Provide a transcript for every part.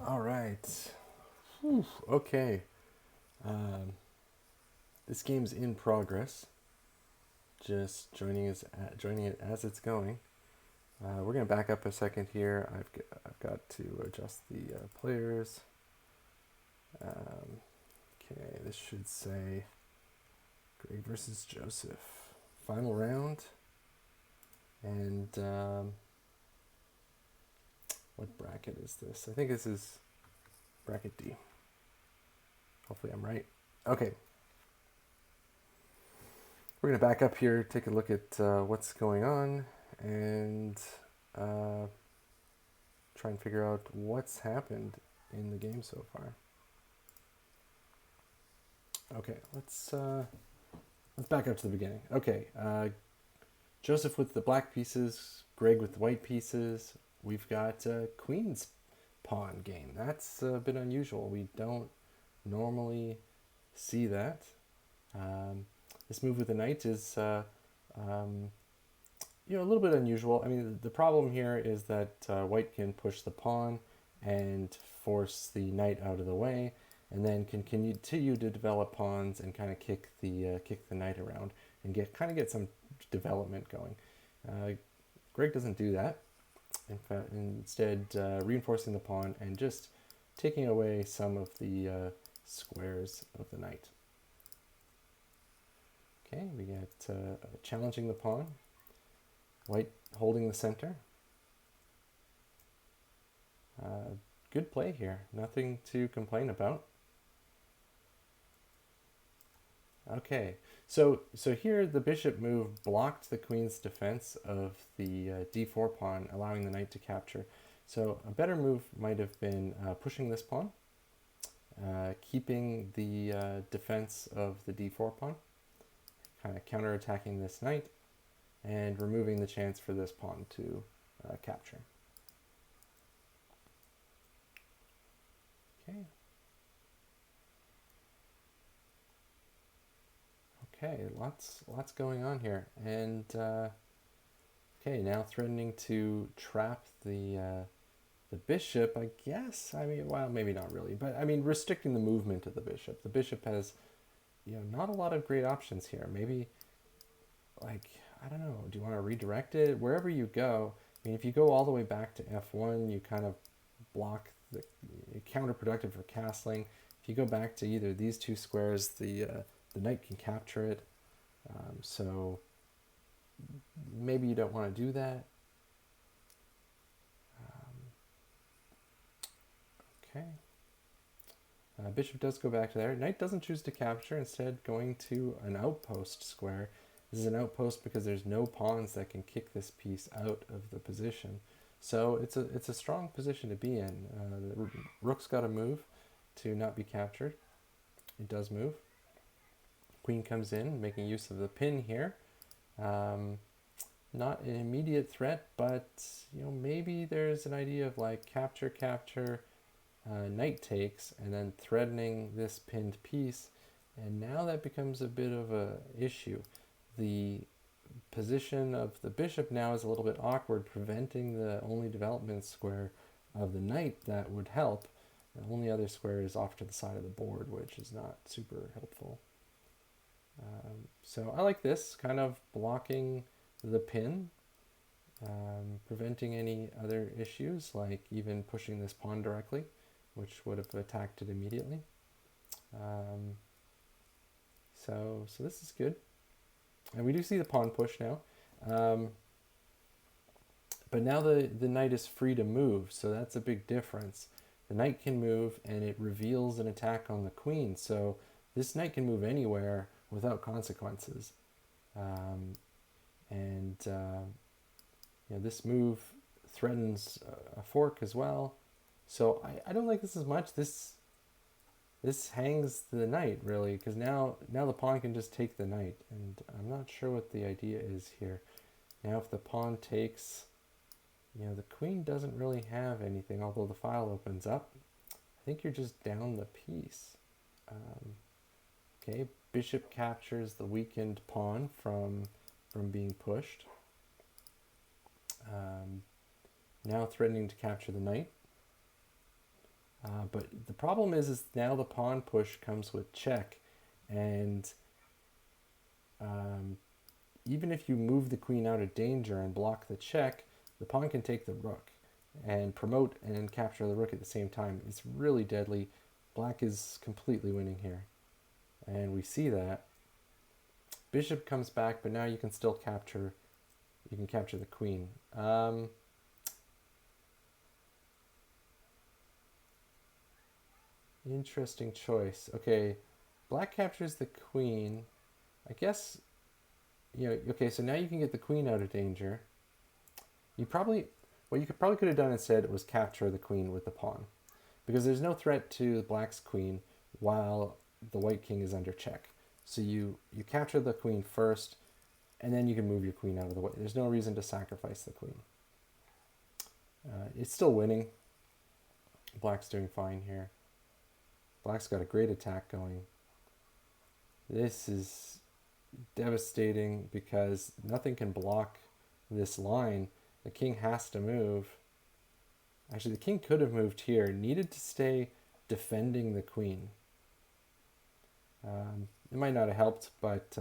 All right. Whew, okay. Um, this game's in progress. Just joining it as it's going. We're gonna back up a second here. I've got to adjust the players. Okay, this should say Greg versus Joseph. Final round. And what bracket is this? I think this is bracket D. Hopefully I'm right. Okay, we're going to back up here, take a look at what's going on, and uh, try and figure out what's happened in the game so far. Okay, let's back up to the beginning. Okay, Joseph with the black pieces, Greg with the white pieces. We've got Queen's pawn game. That's a bit unusual. We don't normally see that. Um, this move with the knight is um, a little bit unusual. I mean, the problem here is that white can push the pawn and force the knight out of the way, and then can continue to develop pawns and kind of kick the knight around and get some development going. Greg doesn't do that. In fact, instead, reinforcing the pawn and just taking away some of the squares of the knight. Okay, we get challenging the pawn. White holding the center. Good play here. Nothing to complain about. Okay, so here the bishop move blocked the queen's defense of the d4 pawn, allowing the knight to capture. So a better move might have been pushing this pawn, keeping the defense of the d4 pawn, kind of counterattacking this knight, and removing the chance for this pawn to capture. Okay. Okay, lots going on here, and okay, now threatening to trap the bishop. I guess. I mean, well, maybe not really, but I mean, restricting the movement of the bishop. The bishop has, not a lot of great options here. Maybe, like, I don't know. Do you want to redirect it wherever you go? I mean, if you go all the way back to f1, you kind of block the counterproductive for castling. If you go back to either of these two squares, the knight can capture it. So maybe you don't want to do that. Okay. Bishop does go back to there. Knight doesn't choose to capture, instead going to an outpost square. This is an outpost because there's no pawns that can kick this piece out of the position. So it's a strong position to be in. The rook's got to move to not be captured. It does move. Queen comes in, making use of the pin here. Not an immediate threat, but maybe there's an idea of like capture, knight takes, and then threatening this pinned piece, and now that becomes a bit of a issue. The position of the bishop now is a little bit awkward, preventing the only development square of the knight that would help. The only other square is off to the side of the board, which is not super helpful. So I like this, kind of blocking the pin, preventing any other issues, like even pushing this pawn directly, which would have attacked it immediately. So this is good. And we do see the pawn push now. But now the knight is free to move, so that's a big difference. The knight can move, and it reveals an attack on the queen. So this knight can move anywhere without consequences. This move threatens a fork as well. So I don't like this as much. This hangs the knight, really, because now the pawn can just take the knight, and I'm not sure what the idea is here. Now if the pawn takes, the queen doesn't really have anything, although the file opens up. I think you're just down the piece. Okay, bishop captures the weakened pawn from being pushed. Now threatening to capture the knight. But the problem is now the pawn push comes with check, and um, even if you move the queen out of danger and block the check, the pawn can take the rook and promote and capture the rook at the same time. It's really deadly. Black is completely winning here, and we see that. Bishop comes back, but now you can still capture. You can capture the queen. Interesting choice. Okay, black captures the queen. I guess, okay, so now you can get the queen out of danger. What you could have done instead was capture the queen with the pawn, because there's no threat to black's queen while the white king is under check. So you capture the queen first, and then you can move your queen out of the way. There's no reason to sacrifice the queen. It's still winning. Black's doing fine here. Black's got a great attack going. This is devastating because nothing can block this line. The king has to move. Actually, the king could have moved here. Needed to stay defending the queen. It might not have helped, but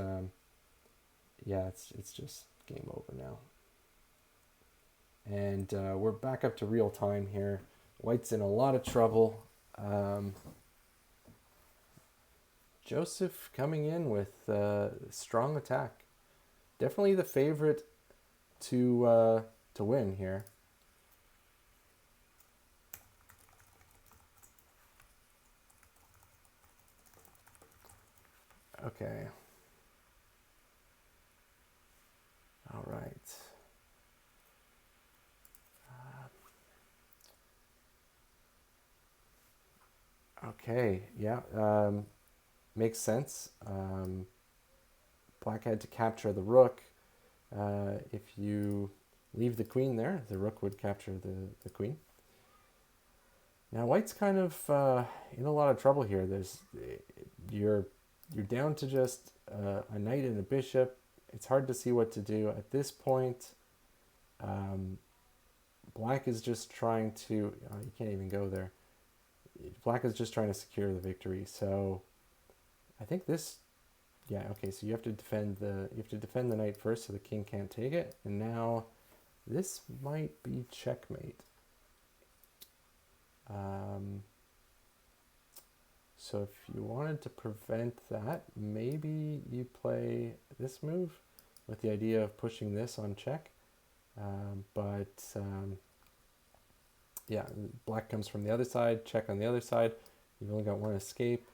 yeah, it's just game over now. And we're back up to real time here. White's in a lot of trouble. Joseph coming in with strong attack. Definitely the favorite to win here. Okay. All right. Okay. Yeah. Makes sense. Black had to capture the rook. If you leave the queen there, the rook would capture the queen. Now white's kind of in a lot of trouble here. You're down to just a knight and a bishop. It's hard to see what to do at this point. Black is just trying to. You can't even go there. Black is just trying to secure the victory. So I think this. Yeah. Okay. So you have to defend the knight first, so the king can't take it. And now this might be checkmate. So if you wanted to prevent that, maybe you play this move with the idea of pushing this on check. Yeah, black comes from the other side, check on the other side. You've only got one escape.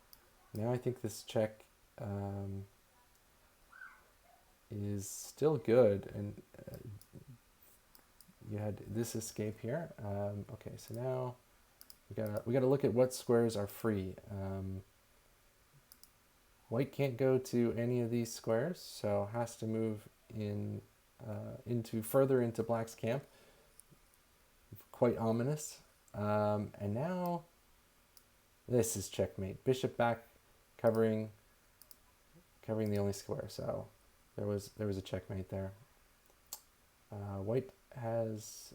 Now I think this check is still good, and you had this escape here. Okay, so now we gotta look at what squares are free. White can't go to any of these squares, so has to move further into black's camp. Quite ominous. And now this is checkmate. Bishop back, covering the only square. So there was a checkmate there. White has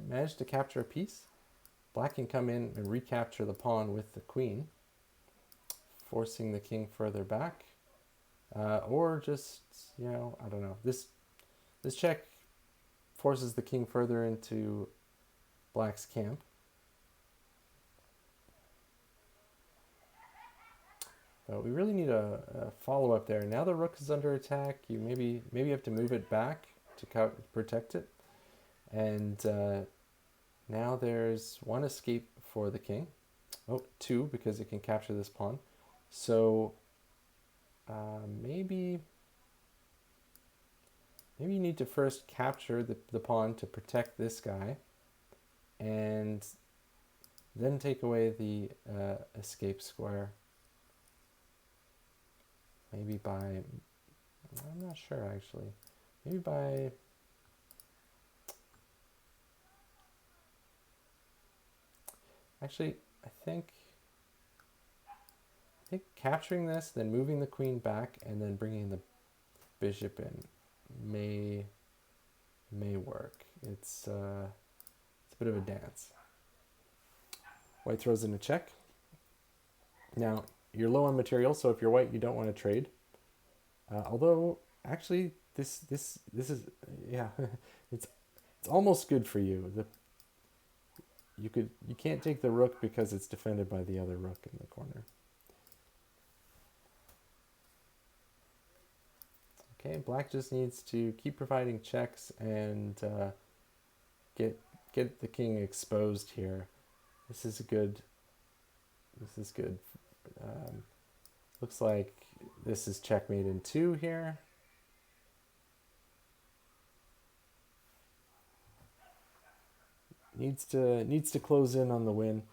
managed to capture a piece. Black can come in and recapture the pawn with the queen, forcing the king further back, or just I don't know. This check forces the king further into black's camp. But we really need a follow-up there. Now the rook is under attack. You maybe have to move it back to protect it. And now there's one escape for the king. Oh, two, because it can capture this pawn. So maybe you need to first capture the pawn to protect this guy, and then take away the escape square. Maybe by, I'm not sure actually. Maybe by, actually, I think capturing this, then moving the queen back, and then bringing the bishop in may work. It's a bit of a dance. White throws in a check. Now, you're low on material, so if you're white, you don't want to trade. Although, actually, this is, yeah, it's almost good for you. You can't take the rook because it's defended by the other rook in the corner. Okay, black just needs to keep providing checks and get the king exposed here. This is good. This is good. Looks like this is checkmate in 2 here. Needs to close in on the win.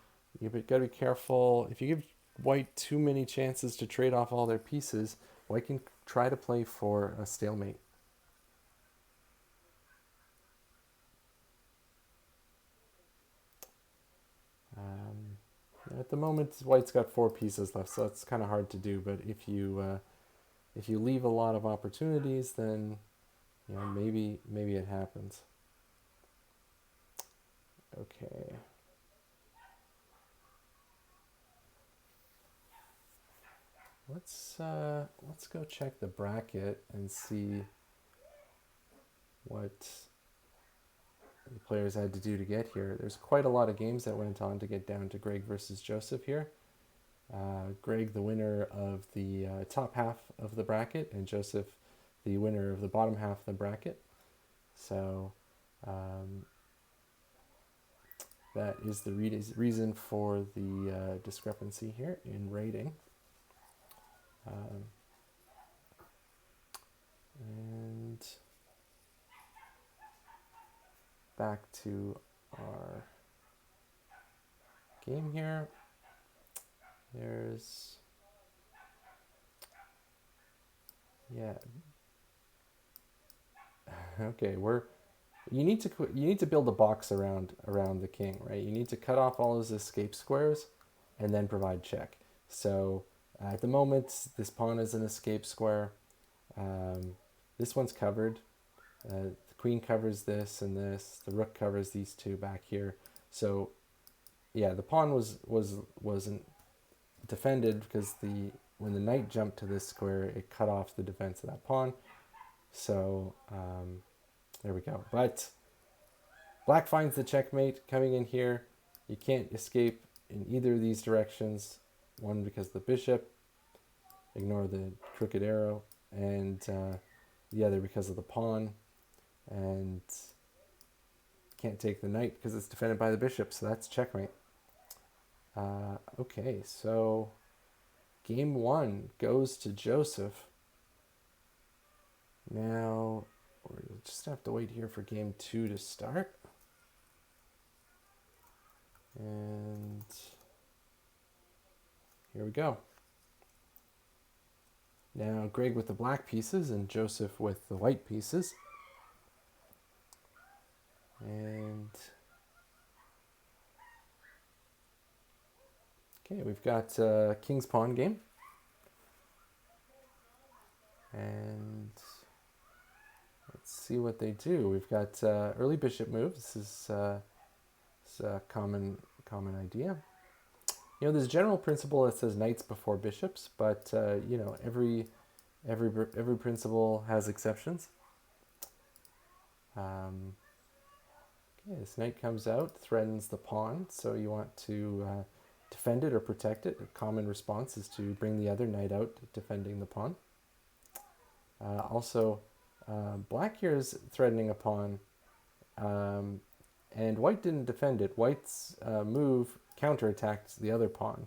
You've got to be careful. If you give white too many chances to trade off all their pieces, white can try to play for a stalemate. At the moment, white's got 4 pieces left, so it's kind of hard to do. But if you leave a lot of opportunities, then maybe it happens. Okay. Let's go check the bracket and see what the players had to do to get here. There's quite a lot of games that went on to get down to Greg versus Joseph here. Greg, the winner of the top half of the bracket, and Joseph, the winner of the bottom half of the bracket. So that is the reason for the discrepancy here in rating. And back to our game here. There's, yeah. Okay, you need to build a box around the king, right? You need to cut off all his escape squares and then provide check. So at the moment, this pawn is an escape square. This one's covered. The queen covers this and this. The rook covers these 2 back here. So yeah, the pawn wasn't defended because when the knight jumped to this square, it cut off the defense of that pawn. So there we go. But black finds the checkmate coming in here. You can't escape in either of these directions. One because of the bishop, ignore the crooked arrow, and the other because of the pawn, and can't take the knight because it's defended by the bishop, so that's checkmate. Okay, so game 1 goes to Joseph. Now we'll just have to wait here for game 2 to start. And here we go. Now Greg with the black pieces and Joseph with the white pieces. And okay, we've got King's Pawn game. And let's see what they do. We've got early bishop move. This is a common idea. There's a general principle that says knights before bishops, but every principle has exceptions. Okay, this knight comes out, threatens the pawn, so you want to defend it or protect it. A common response is to bring the other knight out, defending the pawn. Also, black here is threatening a pawn, and white didn't defend it. White's move counterattacked the other pawn,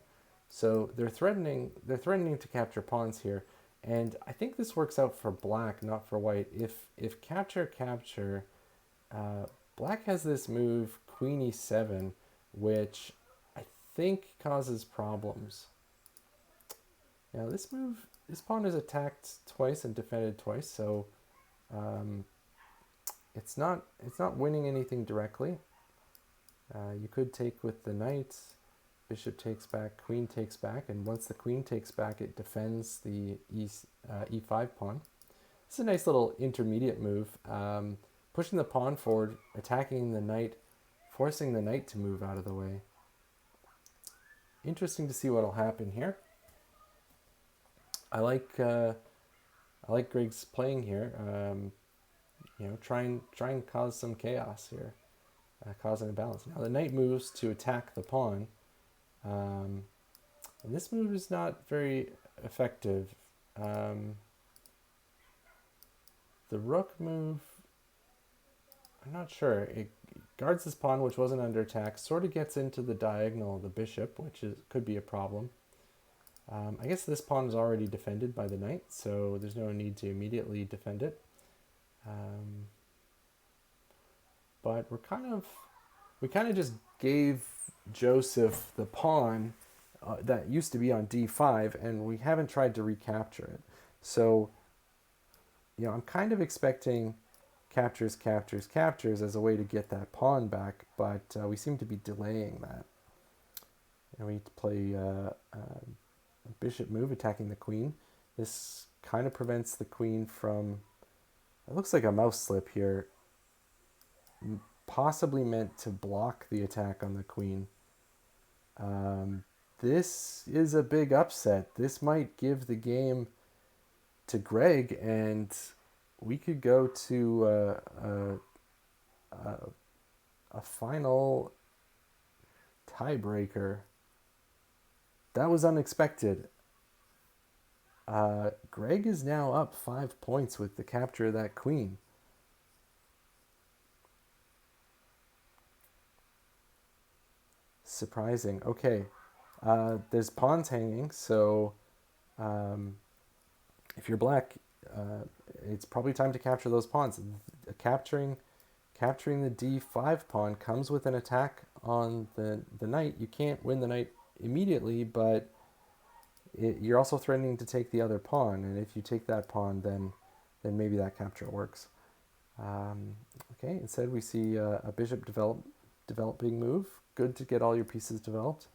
so they're threatening to capture pawns here. And I think this works out for black, not for white. If capture, black has this move Queen E7, which I think causes problems. Now this pawn is attacked twice and defended twice, so it's not winning anything directly. You could take with the knight, bishop takes back, queen takes back, and once the queen takes back, it defends the e5 pawn. It's a nice little intermediate move, pushing the pawn forward, attacking the knight, forcing the knight to move out of the way. interesting to see what'll happen here. I like Greg's playing here. Try and cause some chaos here, cause an imbalance. Now the knight moves to attack the pawn, and this move is not very effective. The rook move, I'm not sure. It guards this pawn, which wasn't under attack, sort of gets into the diagonal of the bishop, which could be a problem. I guess this pawn is already defended by the knight, so there's no need to immediately defend it. But we kind of just gave Joseph the pawn that used to be on d5, and we haven't tried to recapture it. So, I'm kind of expecting captures, captures, captures as a way to get that pawn back, but we seem to be delaying that. And we play a bishop move attacking the queen. This kind of prevents the queen from, it looks like a mouse slip here, possibly meant to block the attack on the queen. This is a big upset. This might give the game to Greg, and we could go to a final tiebreaker. That was unexpected. Greg is now up 5 points with the capture of that queen. Surprising. Okay, there's pawns hanging, so if you're black, it's probably time to capture those pawns. Capturing the d5 pawn comes with an attack on the knight. You can't win the knight immediately, but you're also threatening to take the other pawn, and if you take that pawn, then maybe that capture works. Okay, instead we see a bishop developing move. Good to get all your pieces developed.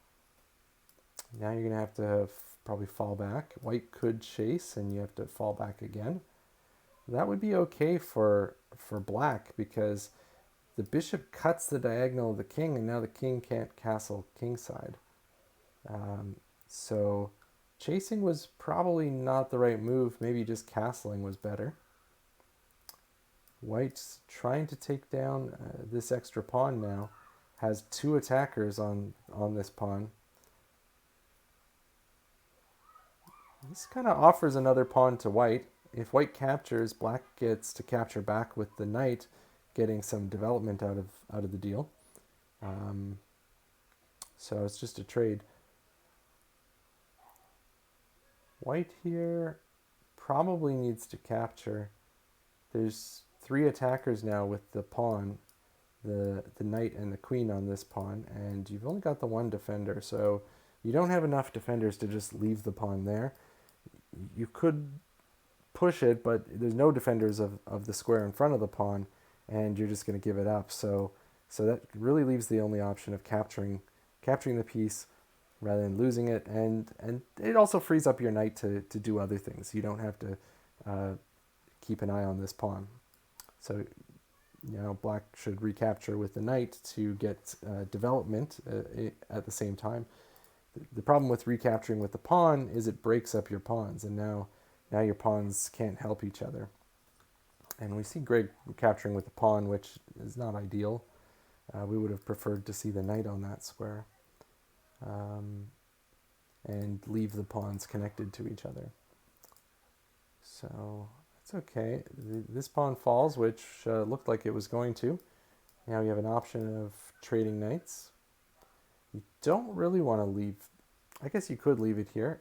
Now you're going to have to probably fall back. White could chase, and you have to fall back again. That would be okay for black, because the bishop cuts the diagonal of the king, and now the king can't castle kingside. So chasing was probably not the right move. Maybe just castling was better. White's trying to take down this extra pawn now. Has 2 attackers on this pawn. This kind of offers another pawn to white. If white captures, black gets to capture back with the knight, getting some development out of the deal. So it's just a trade. White here probably needs to capture. There's 3 attackers now with the pawn, the knight and the queen on this pawn, and you've only got the 1 defender, so you don't have enough defenders to just leave the pawn there. You could push it, but there's no defenders of the square in front of the pawn, and you're just going to give it up. So that really leaves the only option of capturing the piece rather than losing it, and it also frees up your knight to do other things. You don't have to keep an eye on this pawn. So black should recapture with the knight to get development at the same time. The problem with recapturing with the pawn is it breaks up your pawns, and now your pawns can't help each other. And we see Greg capturing with the pawn, which is not ideal. We would have preferred to see the knight on that square and leave the pawns connected to each other. So it's okay. This pawn falls, which looked like it was going to. Now you have an option of trading knights. You don't really want to leave. I guess you could leave it here.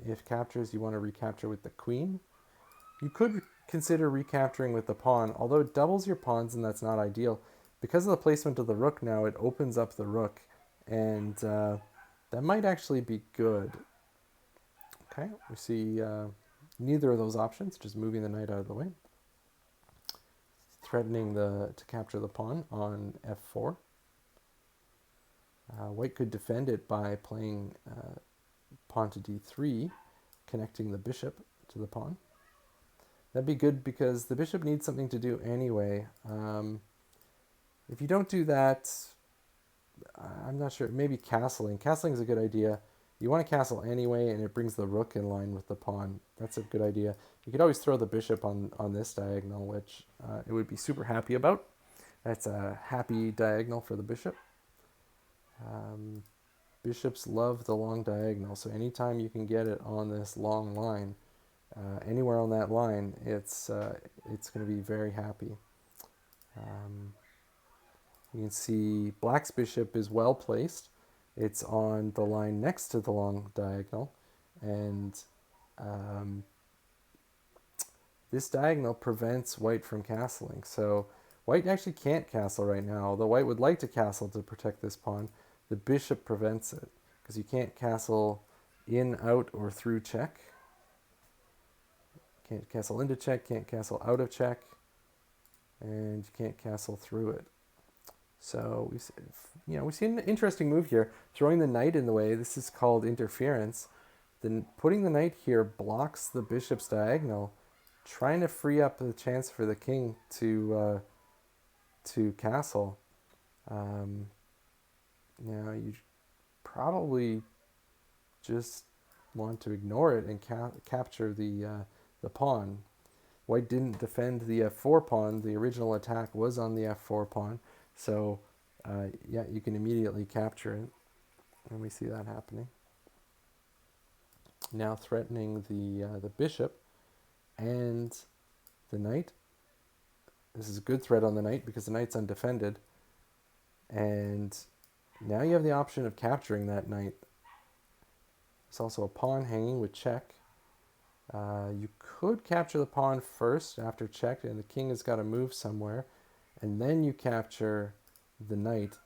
If captures, you want to recapture with the queen. You could consider recapturing with the pawn, although it doubles your pawns, and that's not ideal. Because of the placement of the rook now, it opens up the rook, and that might actually be good. Okay, we see neither of those options, just moving the knight out of the way. Threatening to capture the pawn on f4. White could defend it by playing pawn to d3, connecting the bishop to the pawn. That'd be good because the bishop needs something to do anyway. If you don't do that, I'm not sure. Maybe castling. Castling is a good idea. You want to castle anyway, and it brings the rook in line with the pawn. That's a good idea. You could always throw the bishop on this diagonal, which it would be super happy about. That's a happy diagonal for the bishop. Um, Bishops love the long diagonal, so anytime you can get it on this long line, anywhere on that line, it's going to be very happy. You can see Black's bishop is well placed. It's on the line next to the long diagonal, and um, this diagonal prevents White from castling. So White actually can't castle right now, although White would like to castle to protect this pawn. The bishop prevents it, because you can't castle in, out, or through check. Can't castle into check, can't castle out of check, and you can't castle through it. So we see an interesting move here, throwing the knight in the way. This is called interference. Then putting the knight here blocks the bishop's diagonal, trying to free up the chance for the king to castle. You probably just want to ignore it and capture the pawn. White didn't defend the f4 pawn. The original attack was on the f4 pawn. So, you can immediately capture it. And we see that happening. Now threatening the bishop and the knight. This is a good threat on the knight because the knight's undefended. And now you have the option of capturing that knight. There's also a pawn hanging with check. You could capture the pawn first after check, and the king has got to move somewhere. And then you capture the knight,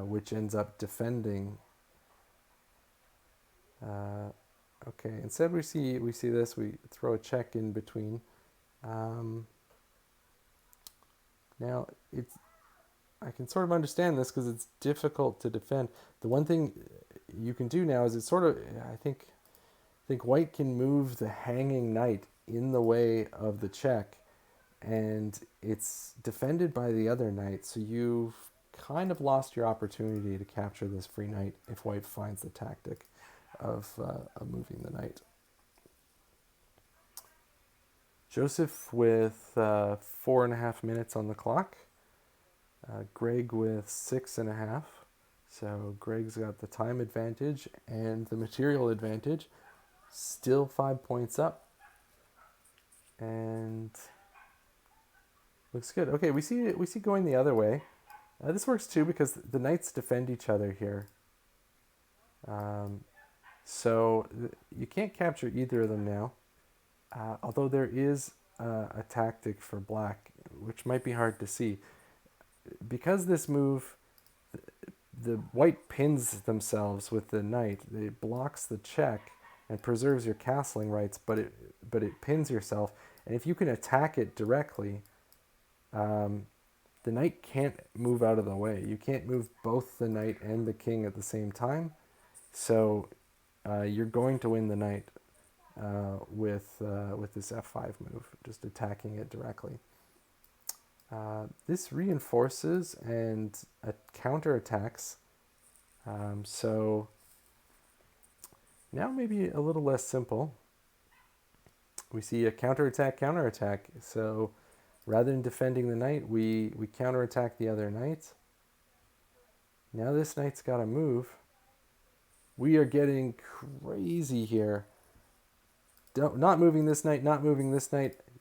which ends up defending. Okay, instead we see this. We throw a check in between. Now I can sort of understand this because it's difficult to defend. The one thing you can do now is I think White can move the hanging knight in the way of the check, and it's defended by the other knight, so you've kind of lost your opportunity to capture this free knight if White finds the tactic of moving the knight. Joseph with 4.5 minutes on the clock. Greg with 6.5. So Greg's got the time advantage and the material advantage. Still 5 points up. And looks good. Okay, we see going the other way. This works too because the knights defend each other here. So you can't capture either of them now. Although there is a tactic for Black, which might be hard to see. Because this move, the White pins themselves with the knight. It blocks the check and preserves your castling rights, but it pins yourself. And if you can attack it directly, the knight can't move out of the way. You can't move both the knight and the king at the same time. So you're going to win the knight with this f5 move, just attacking it directly. This reinforces and counterattacks. So now maybe a little less simple. We see a counterattack. So rather than defending the knight, we counterattack the other knight. Now this knight's got to move. We are getting crazy here. Not moving this knight,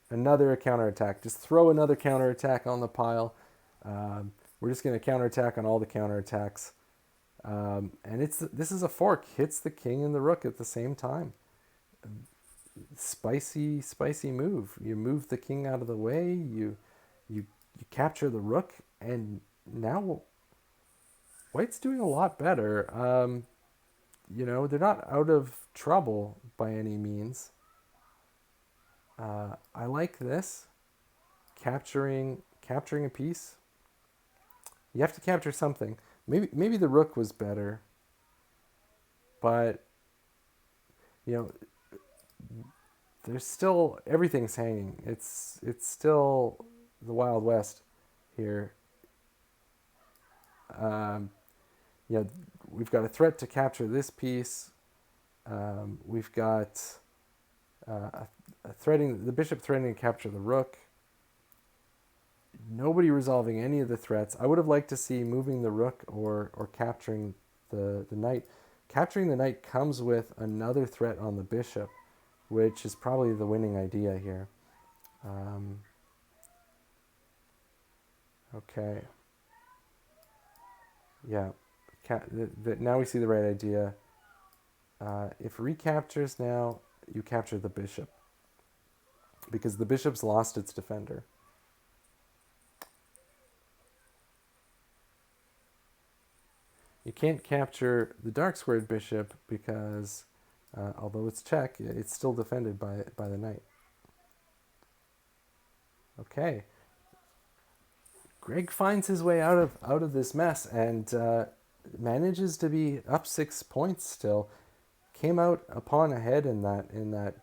another counterattack. Just throw another counterattack on the pile. We're just going to counterattack on all the counterattacks. And this is a fork. Hits the king and the rook at the same time. Spicy move. You move the king out of the way. You capture the rook, and now White's doing a lot better. They're not out of trouble by any means. I like this. Capturing a piece. You have to capture something. Maybe the rook was better. But there's still everything's hanging. It's still the Wild West here. Um, you know, we've got a threat to capture this piece. We've got the bishop threatening to capture the rook. Nobody resolving any of the threats. I would have liked to see moving the rook or capturing the knight. Capturing the knight comes with another threat on the bishop, which is probably the winning idea here. Okay. Yeah. Now we see the right idea. If recaptures now, you capture the bishop because the bishop's lost its defender. You can't capture the dark squared bishop because, although it's check, it's still defended by the knight. Okay. Greg finds his way out of this mess and manages to be up 6 points still. Came out a pawn ahead in that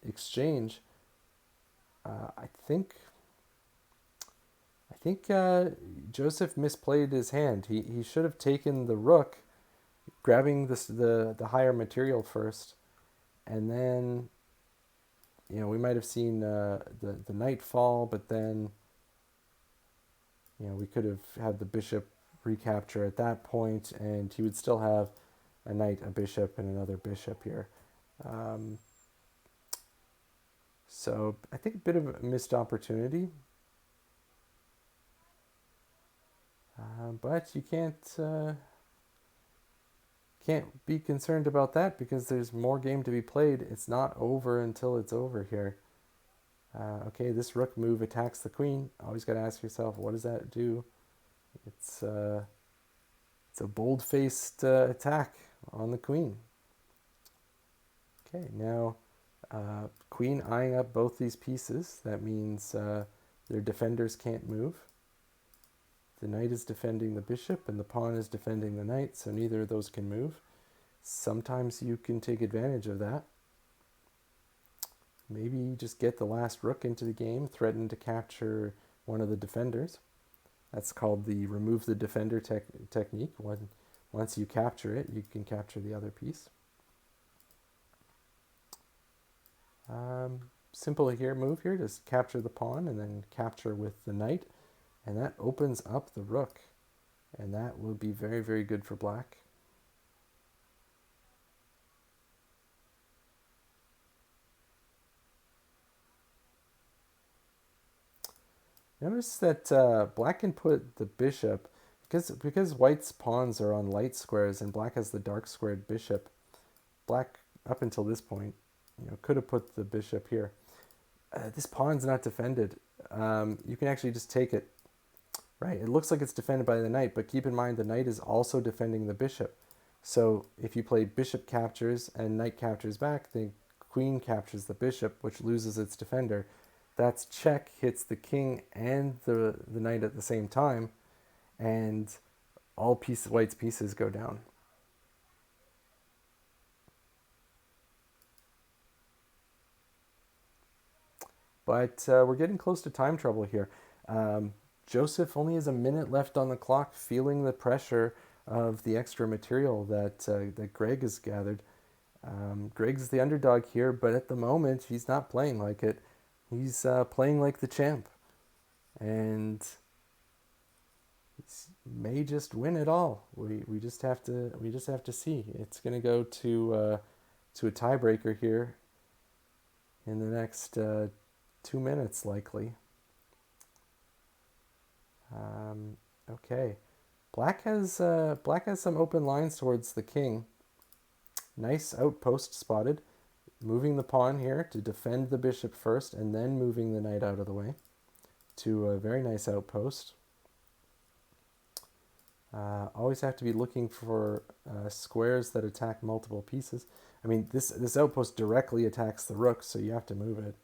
exchange. I think Joseph misplayed his hand. He should have taken the rook, grabbing the higher material first, and then we might have seen the knight fall, but then we could have had the bishop recapture at that point, and he would still have a knight, a bishop, and another bishop here. So I think a bit of a missed opportunity. But you can't be concerned about that because there's more game to be played. It's not over until it's over here. Okay, this rook move attacks the queen. Always got to ask yourself, what does that do? It's a bold-faced attack on the queen. Okay, now queen eyeing up both these pieces. That means their defenders can't move. The knight is defending the bishop and the pawn is defending the knight, so neither of those can move. Sometimes you can take advantage of that. Maybe just get the last rook into the game, threaten to capture one of the defenders. That's called the remove the defender technique. Once you capture it, you can capture the other piece. Simple move here, just capture the pawn and then capture with the knight. And that opens up the rook. And that will be very, very good for black. Notice that black can put the bishop, because white's pawns are on light squares and black has the dark squared bishop, black, up until this point, could have put the bishop here. This pawn's not defended. You can actually just take it. Right, it looks like it's defended by the knight, but keep in mind the knight is also defending the bishop. So if you play bishop captures and knight captures back, the queen captures the bishop, which loses its defender. That's check, hits the king and the knight at the same time, and all white's pieces go down. But we're getting close to time trouble here. Joseph only has a minute left on the clock, feeling the pressure of the extra material that Greg has gathered. Greg's the underdog here, but at the moment he's not playing like it. He's playing like the champ, and he may just win it all. We just have to see. It's going to go to a tiebreaker here in the next 2 minutes, likely. Okay, black has some open lines towards the king. Nice outpost spotted. Moving the pawn here to defend the bishop first, and then moving the knight out of the way to a very nice outpost. Always have to be looking for squares that attack multiple pieces. I mean, this outpost directly attacks the rook, so you have to move it.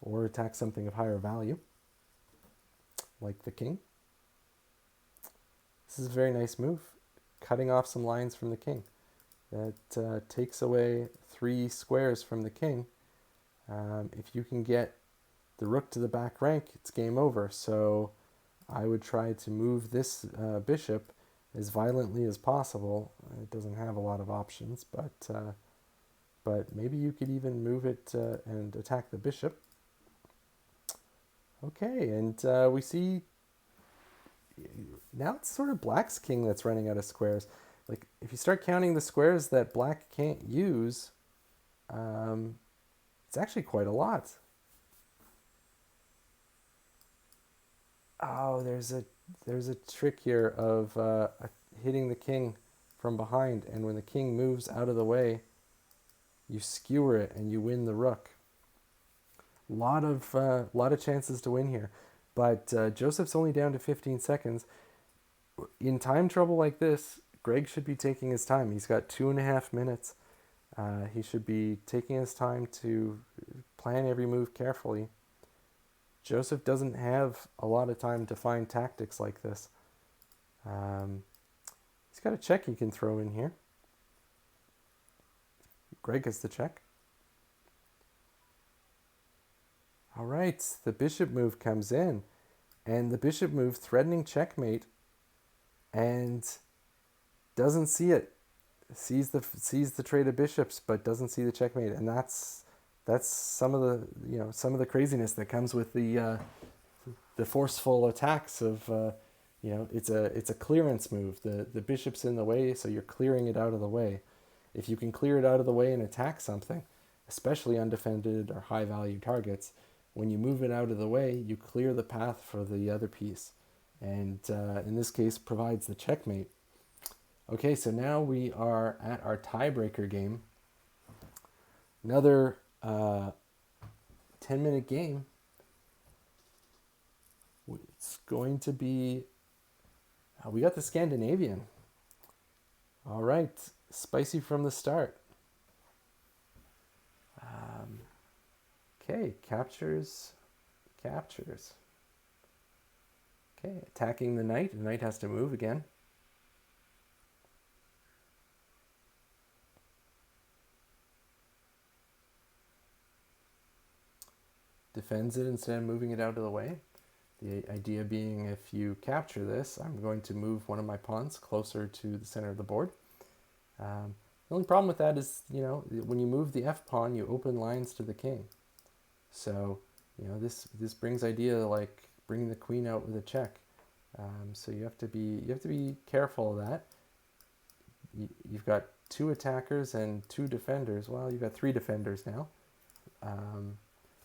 Or attack something of higher value, like the king. This is a very nice move, cutting off some lines from the king. That takes away 3 squares from the king. If you can get the rook to the back rank, it's game over. So I would try to move this bishop as violently as possible. It doesn't have a lot of options, but maybe you could even move it and attack the bishop. Okay, and we see now it's sort of black's king that's running out of squares. Like, if you start counting the squares that black can't use, um, it's actually quite a lot. Oh, there's a trick here of hitting the king from behind, and when the king moves out of the way, you skewer it and you win the rook. Lot of chances to win here, but Joseph's only down to 15 seconds. In time trouble like this, Greg should be taking his time. He's got 2.5 minutes. He should be taking his time to plan every move carefully. Joseph doesn't have a lot of time to find tactics like this. He's got a check he can throw in here. Greg gets the check. All right, the bishop move comes in, and the bishop move threatening checkmate, and doesn't see it. Sees the trade of bishops, but doesn't see the checkmate, and that's some of the craziness that comes with the forceful attacks of it's a clearance move. The bishop's in the way, so you're clearing it out of the way. If you can clear it out of the way and attack something, especially undefended or high value targets, when you move it out of the way, you clear the path for the other piece, and in this case provides the checkmate. Okay, so now we are at our tiebreaker game. Another 10-minute game. It's going to be... we got the Scandinavian. All right, spicy from the start. Okay, captures. Okay, attacking the knight. The knight has to move again. Defends it instead of moving it out of the way. The idea being, if you capture this, I'm going to move one of my pawns closer to the center of the board. The only problem with that is, when you move the f pawn, you open lines to the king. So, this brings idea like bringing the queen out with a check. So you have to be careful of that. You've got 2 attackers and 2 defenders. Well, you've got 3 defenders now.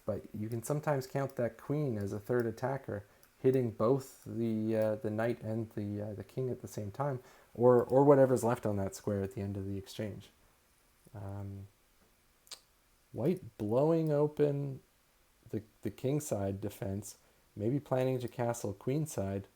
But you can sometimes count that queen as a 3rd attacker, hitting both the knight and the king at the same time, or whatever's left on that square at the end of the exchange. White blowing open the king side defense, maybe planning to castle queen side.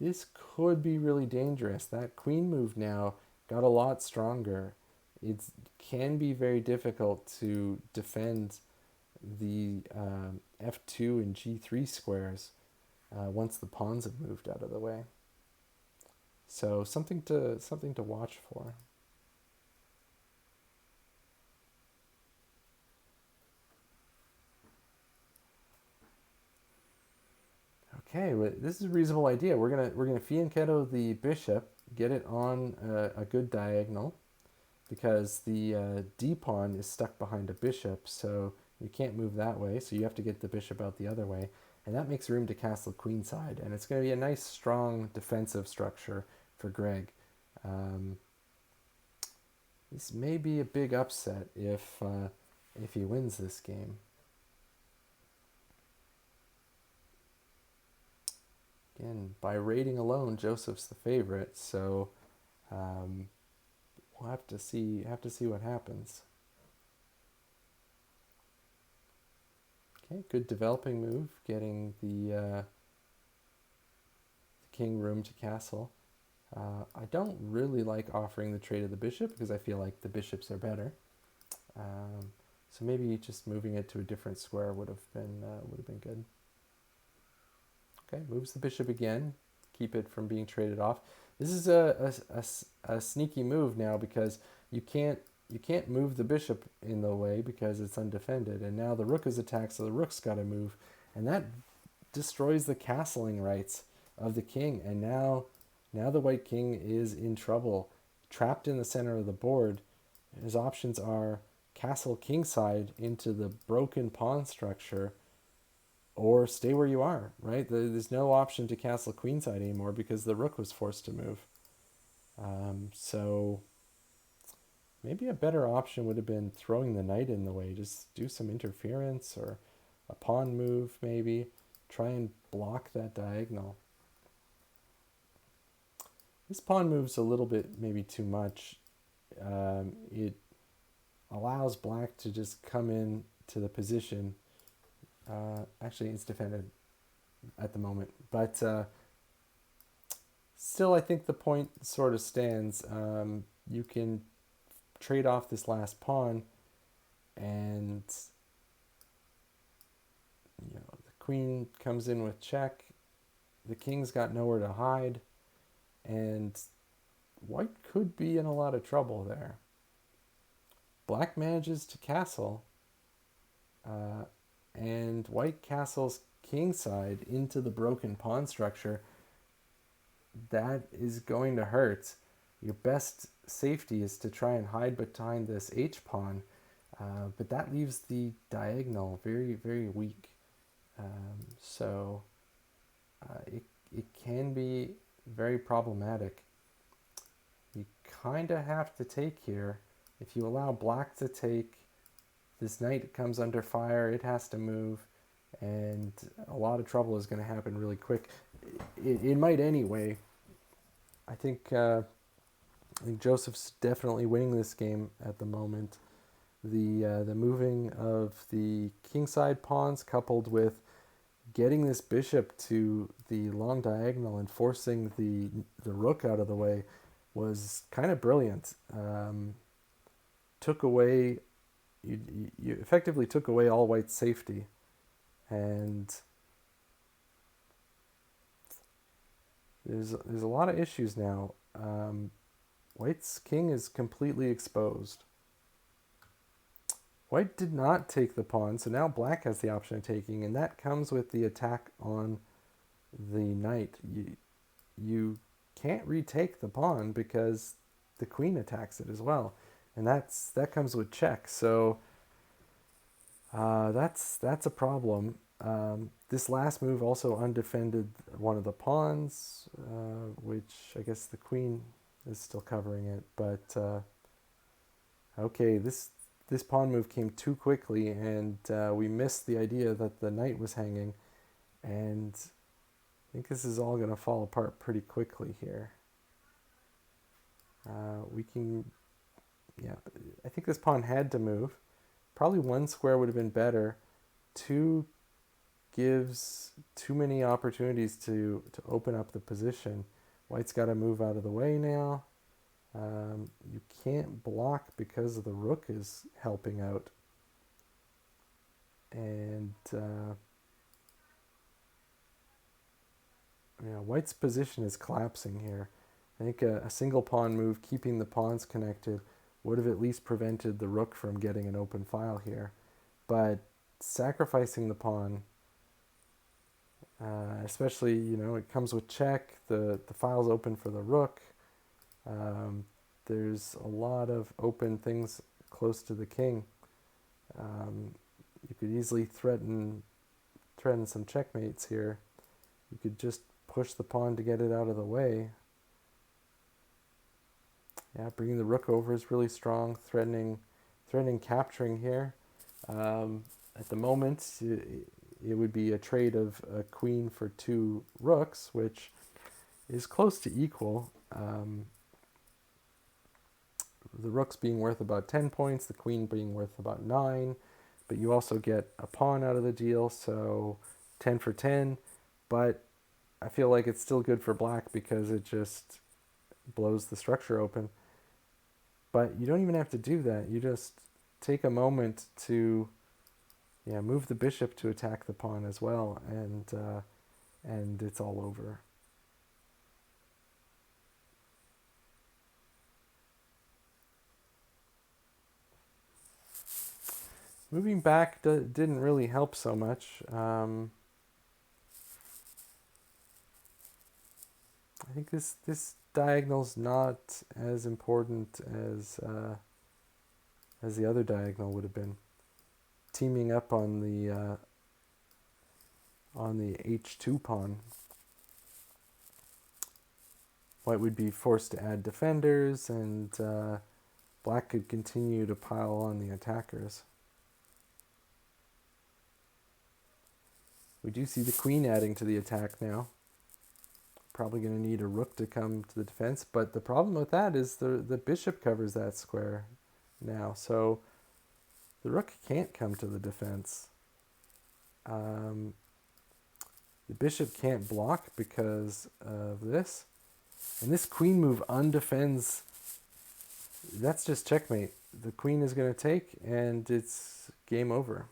This could be really dangerous. That queen move now got a lot stronger. It can be very difficult to defend the f2 and g3 squares once the pawns have moved out of the way. So something to watch for. Okay, well, this is a reasonable idea. We're gonna fianchetto the bishop, get it on a good diagonal, because the d pawn is stuck behind a bishop, so you can't move that way. So you have to get the bishop out the other way, and that makes room to castle queenside, and it's going to be a nice, strong defensive structure for Greg. This may be a big upset if he wins this game. Again, by rating alone, Joseph's the favorite, so we'll have to see what happens. Okay, good developing move, getting the king room to castle. I don't really like offering the trade of the bishop because I feel like the bishops are better. So maybe just moving it to a different square would have been good. Okay, moves the bishop again, keep it from being traded off. This is a sneaky move now because you can't you can't move the bishop in the way because it's undefended, and now the rook is attacked, so the rook's got to move, and that destroys the castling rights of the king. And now the white king is in trouble, trapped in the center of the board. His options are castle kingside into the broken pawn structure, or stay where you are, right? There's no option to castle queenside anymore because the rook was forced to move. So maybe a better option would have been throwing the knight in the way. Just do some interference or a pawn move maybe. Try and block that diagonal. This pawn move's a little bit maybe too much. It allows black to just come in to the position. Actually, it's defended at the moment. But still, I think the point sort of stands. You can trade off this last pawn, and the queen comes in with check. The king's got nowhere to hide, and white could be in a lot of trouble there. Black manages to castle, and white castles kingside into the broken pawn structure. That is going to hurt. Your best safety is to try and hide behind this h-pawn, but that leaves the diagonal very, very weak. So it can be very problematic. You kind of have to take here. If you allow black to take, this knight comes under fire, it has to move, and a lot of trouble is going to happen really quick. It might anyway. I think Joseph's definitely winning this game at the moment. The moving of the kingside pawns coupled with getting this bishop to the long diagonal and forcing the rook out of the way was kind of brilliant. Took away, you effectively took away all white's safety, and there's a lot of issues now. White's king is completely exposed. White did not take the pawn, so now black has the option of taking, and that comes with the attack on the knight. You can't retake the pawn because the queen attacks it as well, and that comes with check. So that's a problem. This last move also undefended one of the pawns, which I guess the queen is still covering it. But okay, this pawn move came too quickly, and we missed the idea that the knight was hanging. And I think this is all going to fall apart pretty quickly here. I think this pawn had to move. Probably one square would have been better. Two gives too many opportunities to open up the position. White's got to move out of the way now. You can't block because the rook is helping out. And white's position is collapsing here. I think a single pawn move, keeping the pawns connected, would have at least prevented the rook from getting an open file here. But sacrificing the pawn, especially, it comes with check, the file's open for the rook. There's a lot of open things close to the king. You could easily threaten some checkmates here. You could just push the pawn to get it out of the way. Yeah, bringing the rook over is really strong, threatening capturing here. At the moment, it would be a trade of a queen for two rooks, which is close to equal. The rook's being worth about 10 points, the queen being worth about 9, but you also get a pawn out of the deal, so 10 for 10. But I feel like it's still good for black because it just blows the structure open. But you don't even have to do that. You just take a moment to move the bishop to attack the pawn as well, and it's all over. Moving back didn't really help so much. I think this diagonal's not as important as the other diagonal would have been. Teaming up on the h2 pawn, white would be forced to add defenders, and black could continue to pile on the attackers. We do see the queen adding to the attack now. Probably going to need a rook to come to the defense, but the problem with that is the bishop covers that square now, so the rook can't come to the defense. The bishop can't block because of this, and this queen move undefends. That's just checkmate. The queen is going to take, and it's game over.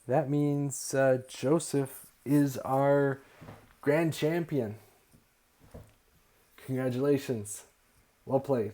That means Joseph is our grand champion. Congratulations. Well played.